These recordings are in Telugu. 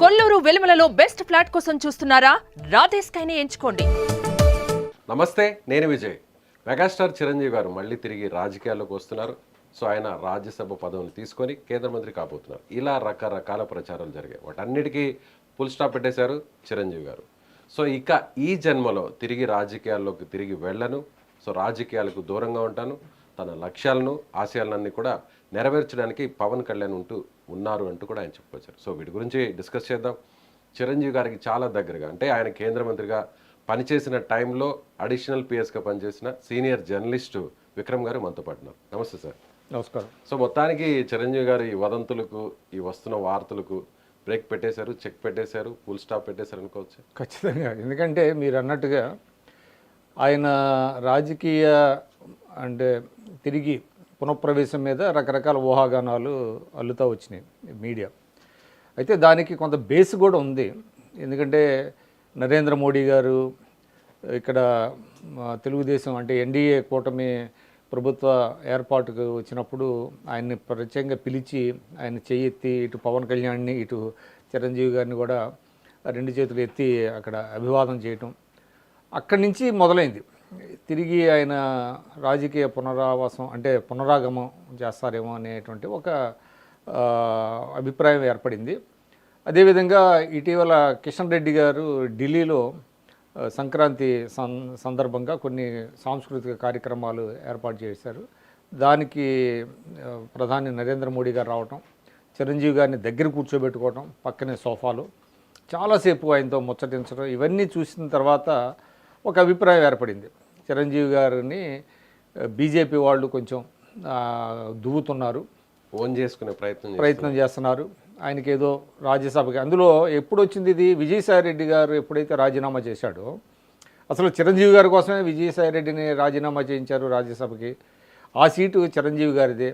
కొల్లూరు వెలుమలలో బెస్ట్ ఫ్లాట్ కోసం చూస్తున్నారా? రాధే స్కైని ఎంచుకోండి. నమస్తే, నేను విజయ్. మెగాస్టార్ చిరంజీవి గారు మళ్ళీ తిరిగి రాజకీయాల్లోకి వస్తున్నారు. సో ఆయన రాజ్యసభ పదవిని తీసుకొని కేంద్ర మంత్రి కాబోతున్నారు. ఇలా రకరకాల ప్రచారాలు జరిగాయి. వాటన్నిటికీ ఫుల్ స్టాప్ పెట్టేశారు చిరంజీవి గారు. సో ఇక ఈ జన్మలో తిరిగి రాజకీయాల్లోకి తిరిగి వెళ్ళను, సో రాజకీయాలకు దూరంగా ఉంటాను, తన లక్ష్యాలను ఆశయాలన్నీ కూడా నెరవేర్చడానికి పవన్ కళ్యాణ్ ఉన్నారు అంటూ కూడా ఆయన చెప్పుకొచ్చారు. సో వీటి గురించి డిస్కస్ చేద్దాం. చిరంజీవి గారికి చాలా దగ్గరగా, అంటే ఆయన కేంద్ర మంత్రిగా పనిచేసిన టైంలో అడిషనల్ పిఎస్గా పనిచేసిన సీనియర్ జర్నలిస్టు విక్రమ్ గారు మనతో పాటున్నారు. నమస్తే సార్. నమస్కారం. సో మొత్తానికి చిరంజీవి గారు ఈ వదంతులకు, ఈ వస్తున్న వార్తలకు బ్రేక్ పెట్టేశారు, చెక్ పెట్టేశారు, ఫుల్ స్టాప్ పెట్టేశారు అనుకోవచ్చు. ఖచ్చితంగా. ఎందుకంటే మీరు అన్నట్టుగా ఆయన రాజకీయ అంటే తిరిగి పునఃప్రవేశం మీద రకరకాల ఊహాగానాలు అల్లుతూ వచ్చినాయి మీడియా. అయితే దానికి కొంత బేస్ కూడా ఉంది. ఎందుకంటే నరేంద్ర మోడీ గారు ఇక్కడ తెలుగుదేశం అంటే ఎన్డీఏ కూటమి ప్రభుత్వ ఏర్పాటుకు వచ్చినప్పుడు ఆయన్ని ప్రత్యేకంగా పిలిచి ఆయన చెయ్యెత్తి ఇటు పవన్ కళ్యాణ్ని ఇటు చిరంజీవి గారిని కూడా రెండు చేతులు ఎత్తి అక్కడ అభివాదం చేయటం అక్కడి నుంచి మొదలైంది. తిరిగి ఆయన రాజకీయ పునరావాసం అంటే పునరాగమం చేస్తారేమో అనేటువంటి ఒక అభిప్రాయం ఏర్పడింది. అదేవిధంగా ఇటీవల కిషన్ రెడ్డి గారు ఢిల్లీలో సంక్రాంతి సందర్భంగా కొన్ని సాంస్కృతిక కార్యక్రమాలు ఏర్పాటు చేశారు. దానికి ప్రధాని నరేంద్ర మోడీ గారు రావటం, చిరంజీవి గారిని దగ్గర కూర్చోబెట్టుకోవటం, పక్కనే సోఫాలో చాలాసేపు ఆయనతో ముచ్చటించడం, ఇవన్నీ చూసిన తర్వాత ఒక అభిప్రాయం ఏర్పడింది. చిరంజీవి గారిని బీజేపీ వాళ్ళు కొంచెం దువ్వుతున్నారు, ఓన్ చేసుకునే ప్రయత్నం చేస్తున్నారు. ఆయనకి ఏదో రాజ్యసభకి అందులో ఎప్పుడు వచ్చింది ఇది, విజయసాయి రెడ్డి గారు ఎప్పుడైతే రాజీనామా చేశాడో, అసలు చిరంజీవి గారి కోసమే విజయసాయి రెడ్డిని రాజీనామా చేయించారు రాజ్యసభకి. ఆ సీటు చిరంజీవి గారిదే.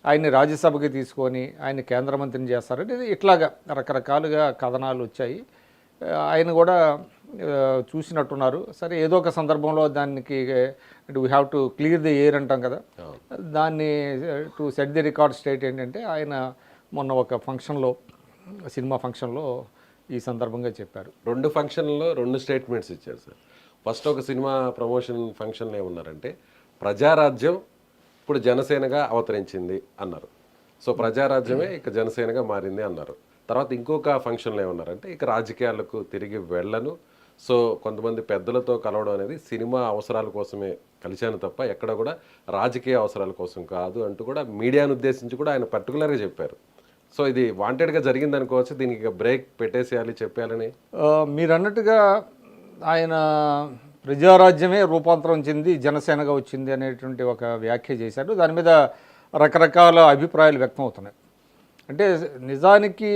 ఆయన్ని రాజ్యసభకి తీసుకొని ఆయన కేంద్ర మంత్రిని చేస్తారంటే ఇట్లాగా రకరకాలుగా కథనాలు వచ్చాయి. ఆయన కూడా చూసినట్టున్నారు. సరే ఏదో ఒక సందర్భంలో దానికి we have to clear the air అంటాం కదా, దాన్ని to set the record state ఏంటంటే ఆయన మొన్న ఒక ఫంక్షన్లో, సినిమా ఫంక్షన్లో ఈ సందర్భంగా చెప్పారు. రెండు ఫంక్షన్లో రెండు స్టేట్మెంట్స్ ఇచ్చారు సార్. ఫస్ట్ ఒక సినిమా ప్రమోషన్ ఫంక్షన్లో ఏమన్నారంటే ప్రజారాజ్యం ఇప్పుడు జనసేనగా అవతరించింది అన్నారు. సో ప్రజారాజ్యమే ఇక జనసేనగా మారింది అన్నారు. తర్వాత ఇంకొక ఫంక్షన్లో ఏమన్నారంటే ఇక రాజకీయాలకు తిరిగి వెళ్ళను, సో కొంతమంది పెద్దలతో కలవడం అనేది సినిమా అవసరాల కోసమే కలిశాను తప్ప ఎక్కడ కూడా రాజకీయ అవసరాల కోసం కాదు అంటూ కూడా మీడియాను ఉద్దేశించి కూడా ఆయన పర్టికులర్గా చెప్పారు. సో ఇది వాంటెడ్గా జరిగింది అనుకోవచ్చు, దీనికి బ్రేక్ పెట్టేసేయాలి చెప్పాలని. మీరు అన్నట్టుగా ఆయన ప్రజారాజ్యమే రూపాంతరం చెంది జనసేనగా వచ్చింది అనేటువంటి ఒక వ్యాఖ్య చేశారు. దాని మీద రకరకాల అభిప్రాయాలు వ్యక్తం అవుతున్నాయి. అంటే నిజానికి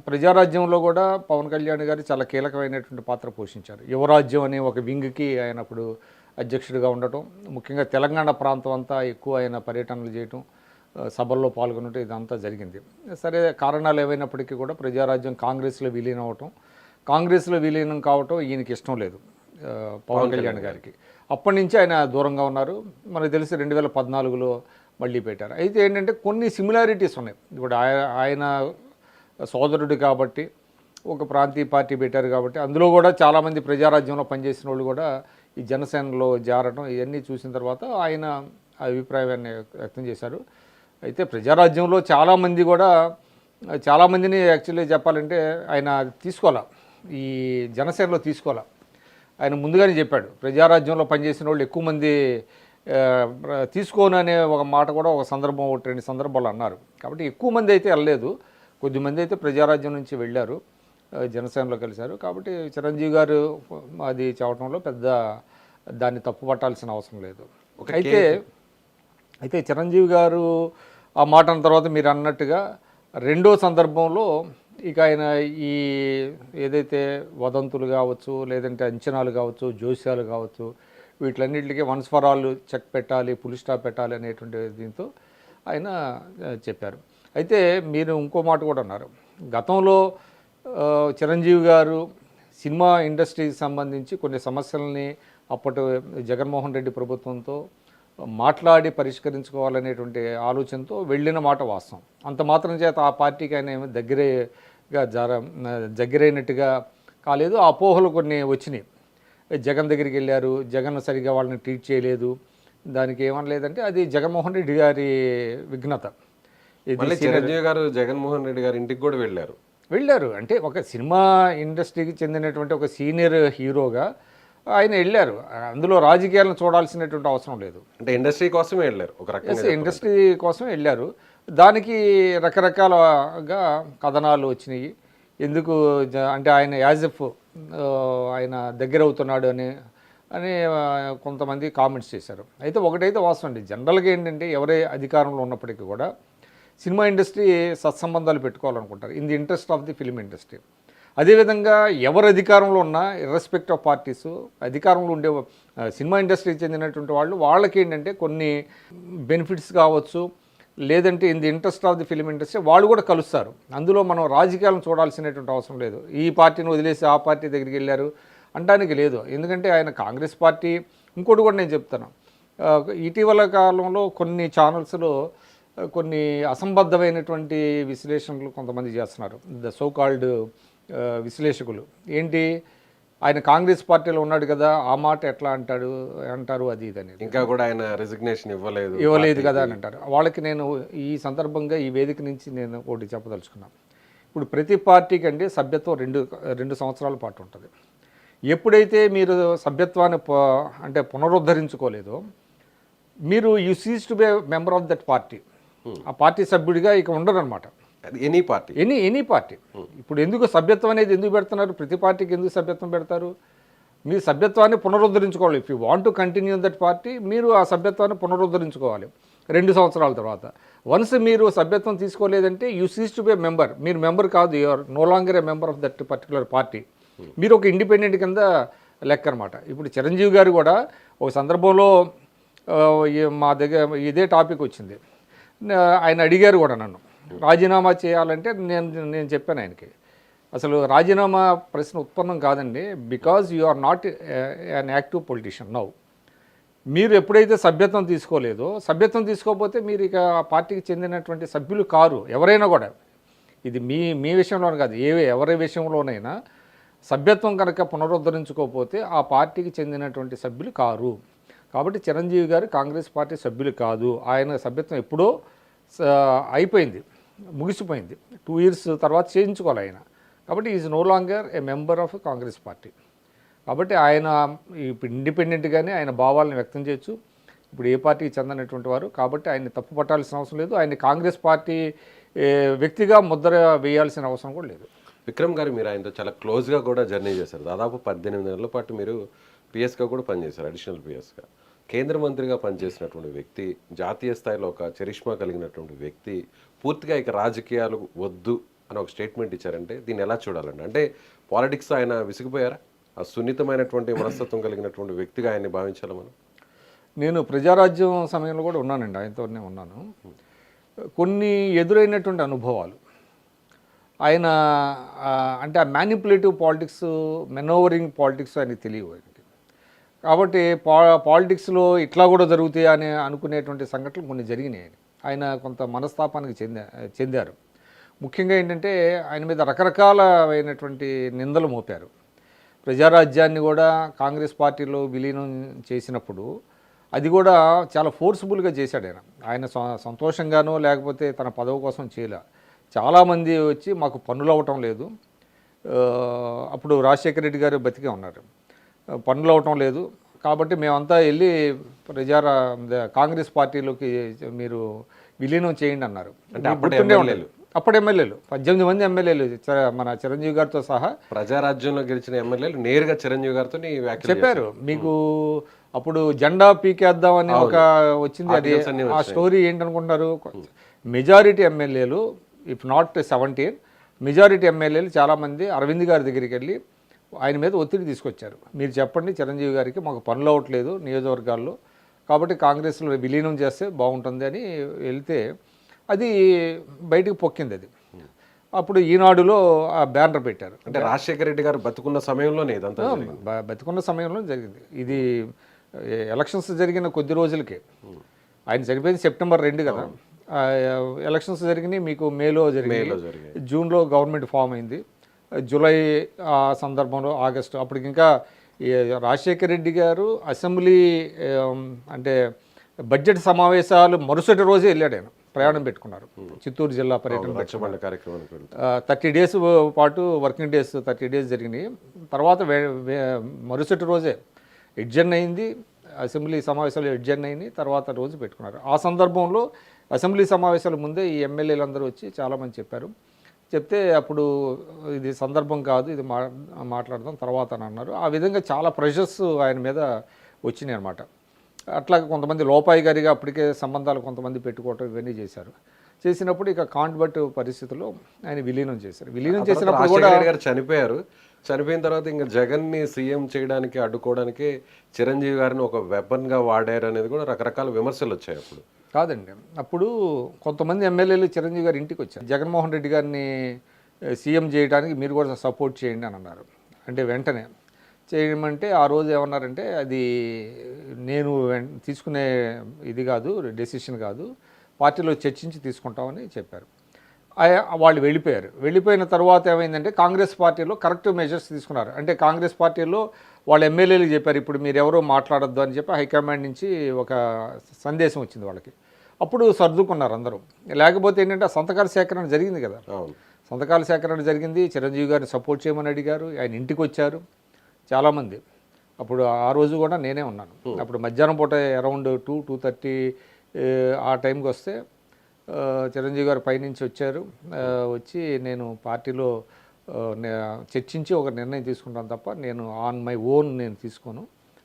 ప్రజారాజ్యంలో కూడా పవన్ కళ్యాణ్ గారు చాలా కీలకమైనటువంటి పాత్ర పోషించారు. యువరాజ్యం అనే ఒక వింగ్కి ఆయన అప్పుడు అధ్యక్షుడిగా ఉండటం, ముఖ్యంగా తెలంగాణ ప్రాంతం అంతా ఎక్కువ ఆయన పర్యటనలు చేయటం, సభల్లో పాల్గొనటం, ఇదంతా జరిగింది. సరే కారణాలు ఏవైనప్పటికీ కూడా ప్రజారాజ్యం కాంగ్రెస్లో విలీనం అవటం, కాంగ్రెస్లో విలీనం కావటం ఈయనకి ఇష్టం లేదు పవన్ కళ్యాణ్ గారికి. అప్పటి నుంచి ఆయన దూరంగా ఉన్నారు. మనకు తెలిసి 2014లో మళ్ళీ పెట్టారు. అయితే ఏంటంటే కొన్ని సిమిలారిటీస్ ఉన్నాయి. ఇప్పుడు ఆయన సోదరుడు కాబట్టి ఒక ప్రాంతీయ పార్టీ పెట్టారు కాబట్టి అందులో కూడా చాలామంది ప్రజారాజ్యంలో పనిచేసిన వాళ్ళు కూడా ఈ జనసేనలో జారడం, ఇవన్నీ చూసిన తర్వాత ఆయన అభిప్రాయాన్ని వ్యక్తం చేశారు. అయితే ప్రజారాజ్యంలో చాలామందిని యాక్చువల్లీ చెప్పాలంటే ఆయన తీసుకోవాలా, ఈ జనసేనలో తీసుకోవాలా. ఆయన ముందుగానే చెప్పాడు ప్రజారాజ్యంలో పనిచేసిన వాళ్ళు ఎక్కువ మంది తీసుకోను అనే ఒక మాట కూడా ఒక సందర్భం, ఒకటి రెండు సందర్భాలు అన్నారు. కాబట్టి ఎక్కువ మంది అయితే వెళ్ళలేదు, కొద్దిమంది అయితే ప్రజారాజ్యం నుంచి వెళ్ళారు, జనసేనలో కలిశారు. కాబట్టి చిరంజీవి గారు అది చెప్పడంలో పెద్ద దాన్ని తప్పు పట్టాల్సిన అవసరం లేదు. అయితే చిరంజీవి గారు ఆ మాట అన్న తర్వాత మీరు అన్నట్టుగా రెండో సందర్భంలో ఇక ఆయన ఈ ఏదైతే వదంతులు కావచ్చు, లేదంటే అంచనాలు కావచ్చు, జోస్యాలు కావచ్చు, వీటిలన్నింటికి వన్స్ ఫర్ ఆల్ చెక్ పెట్టాలి, ఫుల్ స్టాప్ పెట్టాలి అనేటువంటి దీంతో ఆయన చెప్పారు. అయితే మీరు ఇంకో మాట కూడా అన్నారు, గతంలో చిరంజీవి గారు సినిమా ఇండస్ట్రీకి సంబంధించి కొన్ని సమస్యలని అప్పటి జగన్మోహన్ రెడ్డి ప్రభుత్వంతో మాట్లాడి పరిష్కరించుకోవాలనేటువంటి ఆలోచనతో వెళ్ళిన మాట వాస్తవం. అంత మాత్రం చేత ఆ పార్టీకి ఆయన దగ్గరే దగ్గరైనట్టుగా కాలేదు. ఆ అపోహలు కొన్ని వచ్చినాయి. జగన్ దగ్గరికి వెళ్ళారు, జగన్ సరిగా వాళ్ళని ట్రీట్ చేయలేదు, దానికి ఏమనలేదంటే అది జగన్మోహన్ రెడ్డి గారి విఘ్నత. మళ్ళీ చిరంజీవి గారు జగన్మోహన్ రెడ్డి గారి ఇంటికి కూడా వెళ్ళారు. అంటే ఒక సినిమా ఇండస్ట్రీకి చెందినటువంటి ఒక సీనియర్ హీరోగా ఆయన వెళ్ళారు. అందులో రాజకీయాలను చూడాల్సినటువంటి అవసరం లేదు. అంటే ఇండస్ట్రీ కోసమే వెళ్ళారు ఒక రకంగా. ఇండస్ట్రీ కోసం వెళ్ళారు. దానికి రకరకాలుగా కథనాలు వచ్చినాయి. ఎందుకు అంటే ఆయన యాజ్ ఎఫ్ ఆయన దగ్గర అవుతున్నాడు అని కొంతమంది కామెంట్స్ చేశారు. అయితే ఒకటైతే వాస్తవం అండి, జనరల్గా ఏంటంటే ఎవరే అధికారంలో ఉన్నప్పటికీ కూడా సినిమా ఇండస్ట్రీ సత్సంబంధాలు పెట్టుకోవాలనుకుంటారు in the interest of the film industry. అదేవిధంగా ఎవరు అధికారంలో ఉన్నా ఇర్రెస్పెక్ట్ ఆఫ్ పార్టీస్ అధికారంలో ఉండే సినిమా ఇండస్ట్రీకి చెందినటువంటి వాళ్ళకి ఏంటంటే కొన్ని బెనిఫిట్స్ కావచ్చు, లేదంటే in the interest of the film industry వాళ్ళు కూడా కలుస్తారు. అందులో మనం రాజకీయాలను చూడాల్సినటువంటి అవసరం లేదు. ఈ పార్టీని వదిలేసి ఆ పార్టీ దగ్గరికి వెళ్ళారు అనడానికి లేదు. ఎందుకంటే ఆయన కాంగ్రెస్ పార్టీ, ఇంకోటి కూడా నేను చెప్తాను, ఇటీవల కాలంలో కొన్ని ఛానల్స్లో కొన్ని అసంబద్ధమైనటువంటి విశ్లేషణలు కొంతమంది చేస్తున్నారు. ద సో కాల్డ్ విశ్లేషకులు ఏంటి, ఆయన కాంగ్రెస్ పార్టీలో ఉన్నాడు కదా, ఆ మాట ఎట్లా అంటారు అది ఇది అనేది. ఇంకా కూడా ఆయన రెసిగ్నేషన్ ఇవ్వలేదు కదా అని అంటారు. వాళ్ళకి నేను ఈ సందర్భంగా ఈ వేదిక నుంచి నేను ఒకటి చెప్పదలుచుకున్నాను. ఇప్పుడు ప్రతి పార్టీకి అంటే సభ్యత్వం రెండు సంవత్సరాల పాటు ఉంటుంది. ఎప్పుడైతే మీరు సభ్యత్వాన్ని అంటే పునరుద్ధరించుకోలేదో మీరు you cease to be member of that party. ఆ పార్టీ సభ్యుడిగా ఇక ఉండరు అనమాట. Any party. ఇప్పుడు ఎందుకు సభ్యత్వం అనేది ఎందుకు పెడుతున్నారు? ప్రతి పార్టీకి ఎందుకు సభ్యత్వం పెడతారు? మీ సభ్యత్వాన్ని పునరుద్ధరించుకోవాలి. If you want to continue that party, మీరు ఆ సభ్యత్వాన్ని పునరుద్ధరించుకోవాలి 2 సంవత్సరాల తర్వాత. వన్స్ మీరు సభ్యత్వం తీసుకోలేదంటే you cease to be member. మీరు మెంబర్ కాదు, you are no longer a member of that particular party. మీరు ఒక ఇండిపెండెంట్ కింద లెక్క అనమాట. ఇప్పుడు చిరంజీవి గారు కూడా ఒక సందర్భంలో మా దగ్గర ఇదే టాపిక్ వచ్చింది. ఆయన అడిగారు కూడా నన్ను రాజీనామా చేయాలంటే నేను చెప్పాను ఆయనకి, అసలు రాజీనామా ప్రశ్న ఉత్పన్నం కాదండి. Because you are not an active politician now. మీరు ఎప్పుడైతే సభ్యత్వం తీసుకోలేదో, సభ్యత్వం తీసుకోకపోతే మీరు ఇక పార్టీకి చెందినటువంటి సభ్యులు కారు. ఎవరైనా కూడా, ఇది మీ విషయంలోనే కాదు, ఎవరి విషయంలోనైనా సభ్యత్వం కనుక పునరుద్ధరించుకోకపోతే ఆ పార్టీకి చెందినటువంటి సభ్యులు కారు. కాబట్టి చిరంజీవి గారు కాంగ్రెస్ పార్టీ సభ్యులు కాదు. ఆయన సభ్యత్వం ఎప్పుడో అయిపోయింది, ముగిసిపోయింది. 2 years తర్వాత చేయించుకోవాలి ఆయన. కాబట్టి is no longer a member of Congress party. కాబట్టి ఆయన ఇప్పుడు ఇండిపెండెంట్గానే ఆయన భావాలను వ్యక్తం చేయొచ్చు. ఇప్పుడు ఏ పార్టీకి చెందినటువంటి వారు, కాబట్టి ఆయన్ని తప్పు పట్టాల్సిన అవసరం లేదు. ఆయన కాంగ్రెస్ పార్టీ వ్యక్తిగా ముద్ర వేయాల్సిన అవసరం కూడా లేదు. విక్రమ్ గారు, మీరు ఆయనతో చాలా క్లోజ్గా కూడా జర్నీ చేశారు. దాదాపు 18 నెలల పాటు మీరు పిఎస్గా కూడా పనిచేశారు, అడిషనల్ పిఎస్గా. కేంద్ర మంత్రిగా పనిచేసినటువంటి వ్యక్తి, జాతీయ స్థాయిలో ఒక చరిష్మా కలిగినటువంటి వ్యక్తి పూర్తిగా ఇక రాజకీయాలు వద్దు అని ఒక స్టేట్మెంట్ ఇచ్చారంటే దీన్ని ఎలా చూడాలండి? అంటే పాలిటిక్స్ ఆయన విసిగిపోయారా? ఆ సున్నితమైనటువంటి మనస్తత్వం కలిగినటువంటి వ్యక్తిగా ఆయన్ని భావించాలి మనం? నేను ప్రజారాజ్యం సమయంలో కూడా ఉన్నానండి, ఆయనతోనే ఉన్నాను. కొన్ని ఎదురైనటువంటి అనుభవాలు, ఆయన అంటే ఆ మ్యానిపులేటివ్ పాలిటిక్స్, మెనోవరింగ్ పాలిటిక్స్ ఆయనకి తెలియవు. కాబట్టి పాలిటిక్స్లో ఇట్లా కూడా జరుగుతాయి అని అనుకునేటువంటి సంఘటనలు కొన్ని జరిగినాయి. ఆయన కొంత మనస్తాపానికి చెందారు. ముఖ్యంగా ఏంటంటే ఆయన మీద రకరకాలైనటువంటి నిందలు మోపారు. ప్రజారాజ్యాన్ని కూడా కాంగ్రెస్ పార్టీలో విలీనం చేసినప్పుడు అది కూడా చాలా ఫోర్స్ఫుల్గా చేశాడు. ఆయన సంతోషంగానో లేకపోతే తన పదవి కోసం చేయలే. చాలామంది వచ్చి మాకు పన్నులు అవ్వటం లేదు, అప్పుడు రాజశేఖర రెడ్డి గారు బతికే ఉన్నారు, పన్నులు అవ్వటం లేదు కాబట్టి మేమంతా వెళ్ళి కాంగ్రెస్ పార్టీలోకి మీరు విలీనం చేయండి అన్నారు. అంటే అప్పుడు ఎమ్మెల్యేలు 18 మంది ఎమ్మెల్యేలు మన చిరంజీవి గారితో సహా ప్రజారాజ్యంలో గెలిచిన ఎమ్మెల్యేలు నేరుగా చిరంజీవి గారితో చెప్పారు. మీకు అప్పుడు జెండా పీకేద్దామని ఒక వచ్చింది, అది ఆ స్టోరీ ఏంటనుకుంటున్నారు? మెజారిటీ ఎమ్మెల్యేలు, ఇఫ్ నాట్ 17, మెజారిటీ ఎమ్మెల్యేలు చాలామంది అరవింద్ గారి దగ్గరికి వెళ్ళి ఆయన మీద ఒత్తిడి తీసుకొచ్చారు. మీరు చెప్పండి చిరంజీవి గారికి, మాకు పనులు అవ్వట్లేదు నియోజకవర్గాల్లో, కాబట్టి కాంగ్రెస్లో విలీనం చేస్తే బాగుంటుంది అని వెళ్తే అది బయటకు పొక్కింది. అది అప్పుడు ఈనాడులో ఆ బ్యానర్ పెట్టారు. అంటే రాజశేఖర రెడ్డి గారు బతుకున్న సమయంలోనే ఇదంతా బతుకున్న సమయంలో జరిగింది. ఇది ఎలక్షన్స్ జరిగిన కొద్ది రోజులకే, ఆయన చనిపోయింది September 2 కదా. ఎలక్షన్స్ జరిగినాయి, మీకు మేలో జరిగినాయి, మేలో జరిగాయి. జూన్లో గవర్నమెంట్ ఫామ్ అయింది, జూలై ఆ సందర్భంలో ఆగస్టు అప్పటికి ఇంకా ఈ రాజశేఖర రెడ్డి గారు అసెంబ్లీ అంటే బడ్జెట్ సమావేశాలు మరుసటి రోజే వెళ్ళాడు ఆయన, ప్రయాణం పెట్టుకున్నారు, చిత్తూరు జిల్లా పర్యటన రచ్చబండ కార్యక్రమానికి వెళ్తాం. 30 డేస్ పాటు వర్కింగ్ డేస్ 30 డేస్ జరిగినాయి. తర్వాత మరుసటి రోజే ఎడ్జెన్ అయింది, అసెంబ్లీ సమావేశాలు ఎడ్జెన్ అయినాయి, తర్వాత రోజు పెట్టుకున్నారు. ఆ సందర్భంలో అసెంబ్లీ సమావేశాల ముందే ఈ ఎమ్మెల్యేలందరూ వచ్చి చాలామంది చెప్పారు. చెప్తే అప్పుడు ఇది సందర్భం కాదు, ఇది మాట్లాడదాం తర్వాత అని అన్నారు. ఆ విధంగా చాలా ప్రెషర్స్ ఆయన మీద వచ్చినాయి అన్నమాట. అట్లా కొంతమంది లోపాయి గారిగా అప్పటికే సంబంధాలు కొంతమంది పెట్టుకోవటం ఇవన్నీ చేశారు. చేసినప్పుడు ఇక కాంట్బట్ పరిస్థితుల్లో ఆయన విలీనం చేశారు. విలీనం చేసినప్పుడు కూడా రాజశేఖర రెడ్డి గారు చనిపోయారు. చనిపోయిన తర్వాత ఇంకా జగన్ని సీఎం చేయడానికి అడ్డుకోవడానికి చిరంజీవి గారిని ఒక వెపన్గా వాడారు అనేది కూడా రకరకాల విమర్శలు వచ్చాయి అప్పుడు. కాదండి, అప్పుడు కొంతమంది ఎమ్మెల్యేలు చిరంజీవి గారి ఇంటికి వచ్చారు. జగన్మోహన్ రెడ్డి గారిని సీఎం చేయడానికి మీరు కూడా సపోర్ట్ చేయండి అని అన్నారు. అంటే వెంటనే చేయమంటే ఆ రోజు ఏమన్నారంటే అది నేను తీసుకునే ఇది కాదు, డెసిషన్ కాదు, పార్టీలో చర్చించి తీసుకుంటామని చెప్పారు. వాళ్ళు వెళ్ళిపోయారు. వెళ్ళిపోయిన తర్వాత ఏమైందంటే కాంగ్రెస్ పార్టీలో కరెక్ట్ మెజర్స్ తీసుకున్నారు. అంటే కాంగ్రెస్ పార్టీలో వాళ్ళ ఎమ్మెల్యేలు చెప్పారు, ఇప్పుడు మీరు ఎవరో మాట్లాడొద్దు అని చెప్పి హైకమాండ్ నుంచి ఒక సందేశం వచ్చింది వాళ్ళకి. అప్పుడు సర్దుకున్నారు అందరూ. లేకపోతే ఏంటంటే సంతకాల సేకరణ జరిగింది కదా, సంతకాల సేకరణ జరిగింది, చిరంజీవి గారిని సపోర్ట్ చేయమని అడిగారు, ఆయన ఇంటికి వచ్చారు చాలామంది. అప్పుడు ఆ రోజు కూడా నేనే ఉన్నాను. అప్పుడు మధ్యాహ్నం పూట అరౌండ్ 2-2:30 ఆ టైంకి వస్తే చిరంజీవి గారు పైనుంచి వచ్చారు. వచ్చి నేను పార్టీలో చర్చించి ఒక నిర్ణయం తీసుకుంటాను తప్ప నేను ఆన్ మై ఓన్ నేను తీసుకోను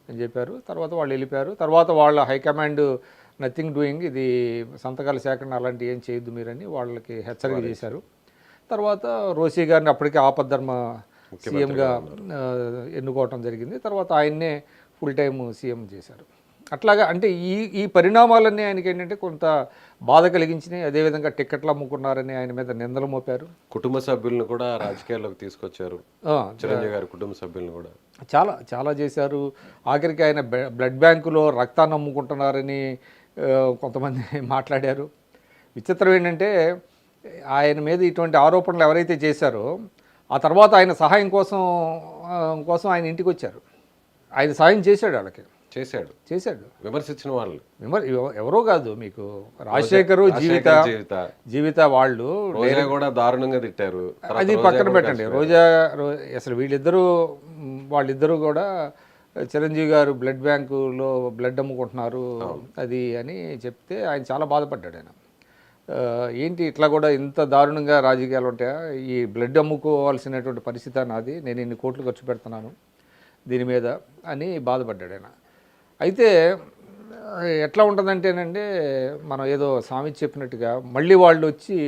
అని చెప్పారు. తర్వాత వాళ్ళు వెళ్ళిపోయారు. తర్వాత వాళ్ళ హైకమాండ్ నథింగ్ డూయింగ్, ఇది సంతకాల సేకరణ అలాంటివి ఏం చేయొద్దు మీరని వాళ్ళకి హెచ్చరిక చేశారు. తర్వాత రోసీ గారిని అప్పటికే ఆపద్ధర్మ సీఎంగా ఎన్నుకోవటం జరిగింది. తర్వాత ఆయన్నే ఫుల్ టైం సీఎం చేశారు. అట్లాగా అంటే ఈ పరిణామాలన్నీ ఆయనకి ఏంటంటే కొంత బాధ కలిగించినాయి. అదేవిధంగా టిక్కెట్లు అమ్ముకున్నారని ఆయన మీద నిందలు మోపారు. కుటుంబ సభ్యులను కూడా రాజకీయాల్లోకి తీసుకొచ్చారు, చిరంజీవి గారి కుటుంబ సభ్యులను కూడా చాలా చాలా చేశారు. ఆఖరికి ఆయన బ్లడ్ బ్యాంకులో రక్తాన్ని అమ్ముకుంటున్నారని కొంతమంది మాట్లాడారు. విచిత్రం ఏంటంటే ఆయన మీద ఇటువంటి ఆరోపణలు ఎవరైతే చేశారో ఆ తర్వాత ఆయన సహాయం కోసం ఆయన ఇంటికి వచ్చారు. ఆయన సాయం చేశాడు, వాళ్ళకి చేశాడు. విమర్శించిన వాళ్ళు ఎవరో కాదు, మీకు రాజశేఖరు జీవిత వాళ్ళు కూడా దారుణంగా తిట్టారు. అది పక్కన పెట్టండి. అసలు వాళ్ళిద్దరూ కూడా చిరంజీవి గారు బ్లడ్ బ్యాంకులో బ్లడ్ అమ్ముకుంటున్నారు అది అని చెప్తే ఆయన చాలా బాధపడ్డాడు. ఆయన ఏంటి ఇట్లా కూడా ఇంత దారుణంగా రాజకీయాలు ఉంటాయా, ఈ బ్లడ్ అమ్ముకోవాల్సినటువంటి పరిస్థితి నాది, నేను ఇన్ని కోట్లు ఖర్చు పెడుతున్నాను దీని మీద అని బాధపడ్డాడు ఆయన. అయితే ఎట్లా ఉంటుందంటేనండి, మనం ఏదో స్వామి చెప్పినట్టుగా మళ్ళీ వాళ్ళు వచ్చి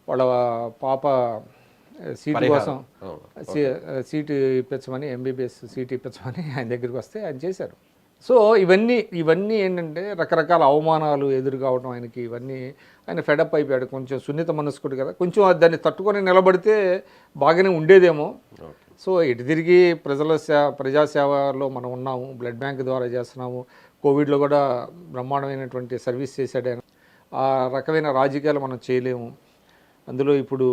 వాళ్ళ పాప సీటు కోసం సీటు ఇప్పించమని, ఎంబీబీఎస్ సీటు ఇప్పించమని ఆయన దగ్గరికి వస్తే ఆయన చేశారు. సో ఇవన్నీ ఏంటంటే రకరకాల అవమానాలు ఎదురు కావడం ఆయనకి, ఇవన్నీ ఆయన ఫెడప్ అయిపోయాడు. కొంచెం సున్నిత మనస్కుడు కదా, కొంచెం దాన్ని తట్టుకొని నిలబడితే బాగానే ఉండేదేమో. సో ఇటు తిరిగి ప్రజాసేవలో మనం ఉన్నాము, బ్లడ్ బ్యాంక్ ద్వారా చేస్తున్నాము, కోవిడ్లో కూడా బ్రహ్మాండమైనటువంటి సర్వీస్ చేశాడు ఆయన. ఆ రకమైన రాజకీయాలు మనం చేయలేము. అందులో ఇప్పుడు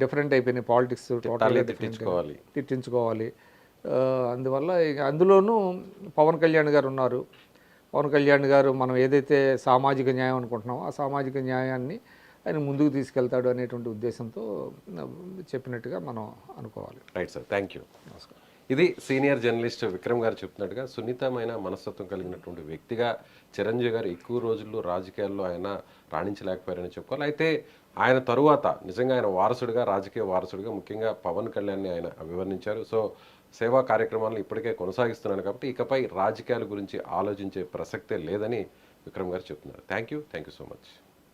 డిఫరెంట్ అయిపోయినాయి పాలిటిక్స్, టోటల్గా తిట్టించుకోవాలి. అందువల్ల అందులోనూ పవన్ కళ్యాణ్ గారు ఉన్నారు. పవన్ కళ్యాణ్ గారు మనం ఏదైతే సామాజిక న్యాయం అనుకుంటున్నామో ఆ సామాజిక న్యాయాన్ని ఆయన ముందుకు తీసుకెళ్తాడు అనేటువంటి ఉద్దేశంతో చెప్పినట్టుగా మనం అనుకోవాలి. Right sir, thank you. నమస్కారం. ఇది సీనియర్ జర్నలిస్ట్ విక్రమ్ గారు చెప్తున్నట్టుగా సున్నితమైన మనస్తత్వం కలిగినటువంటి వ్యక్తిగా చిరంజీవి గారు ఎక్కువ రోజుల్లో రాజకీయాల్లో ఆయన రాణించలేకపోయారని చెప్పుకోవాలి. అయితే ఆయన తరువాత నిజంగా ఆయన వారసుడిగా, రాజకీయ వారసుడిగా ముఖ్యంగా పవన్ కళ్యాణ్ని ఆయన అభివర్ణించారు. సో సేవా కార్యక్రమాలను ఇప్పటికే కొనసాగిస్తున్నాను కాబట్టి ఇకపై రాజకీయాల గురించి ఆలోచించే ప్రసక్తే లేదని విక్రమ్ గారు చెప్తున్నారు. Thank you so much.